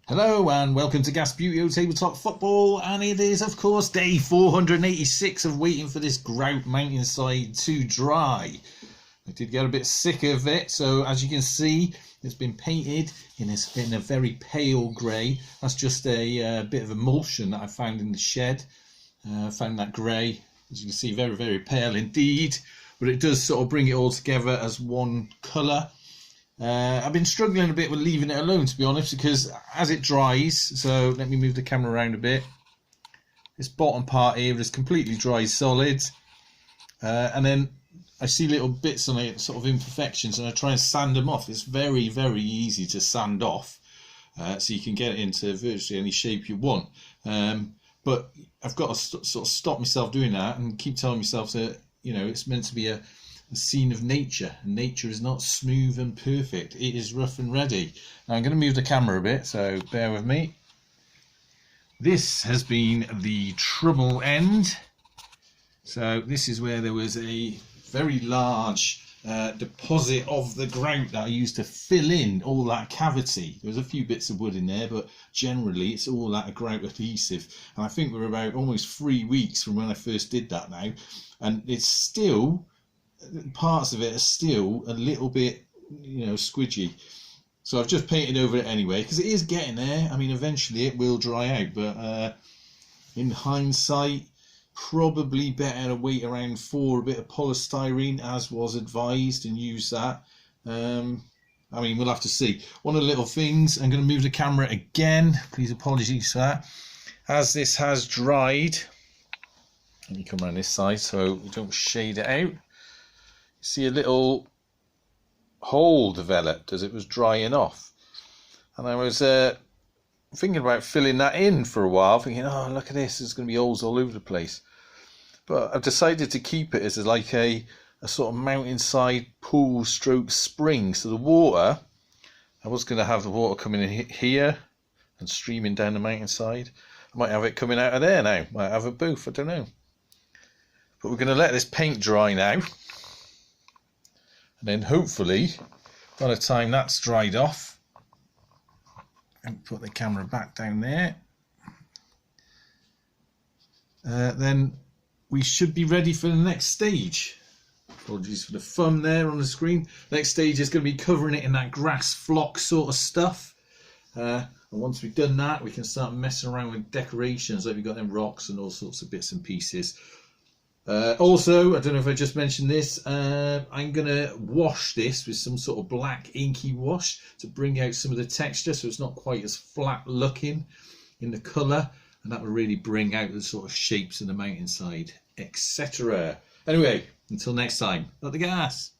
Hello and welcome to Gas Beauty Tabletop Football, and it is of course day 486 of waiting for this grout mountainside to dry. I did get a bit sick of it, so as you can see it's been painted in a very pale grey. That's just a bit of emulsion that I found in the shed. I found that grey, as you can see, very pale indeed, but it does sort of bring it all together as one colour. I've been struggling a bit with leaving it alone, to be honest, because as it dries, so let me move the camera around a bit, this bottom part here is completely dry solid, and then I see little bits on it, sort of imperfections, and I try and sand them off. It's very easy to sand off, so you can get it into virtually any shape you want, but I've got to sort of stop myself doing that and keep telling myself that, you know, it's meant to be a scene of nature, and nature is not smooth and perfect. It is rough and ready. Now I'm going to move the camera a bit, so bear with me. This has been the trouble end. So this is where there was a very large deposit of the grout that I used to fill in all that cavity. There was a few bits of wood in there, but generally it's all that grout adhesive, and I think we're about almost 3 weeks from when I first did that now, and it's still, parts of it are still a little bit, you know, squidgy. So I've just painted over it anyway, because it is getting there. I mean, eventually it will dry out, but in hindsight, probably better to wait around for a bit of polystyrene, as was advised, and use that. I mean, we'll have to see. One of the little things, I'm going to move the camera again. Please apologies for that. As this has dried, let me come around this side so we don't shade it out. See a little hole developed as it was drying off, and I was thinking about filling that in for a while, thinking, oh, look at this, there's going to be holes all over the place, but I've decided to keep it as like a sort of mountainside pool stroke spring. So the water, I was going to have the water coming in here and streaming down the mountainside. I might have it coming out of there now, might have it both, I don't know, but we're going to let this paint dry now. And then hopefully, by the time that's dried off, and put the camera back down there, then we should be ready for the next stage. Apologies for the thumb there on the screen. Next stage is going to be covering it in that grass flock sort of stuff. And once we've done that, we can start messing around with decorations, like we've got them rocks and all sorts of bits and pieces. Also, I don't know if I just mentioned this, I'm going to wash this with some sort of black inky wash to bring out some of the texture, so it's not quite as flat looking in the colour, and that will really bring out the sort of shapes of the mountainside, etc. Anyway, until next time, not the gas.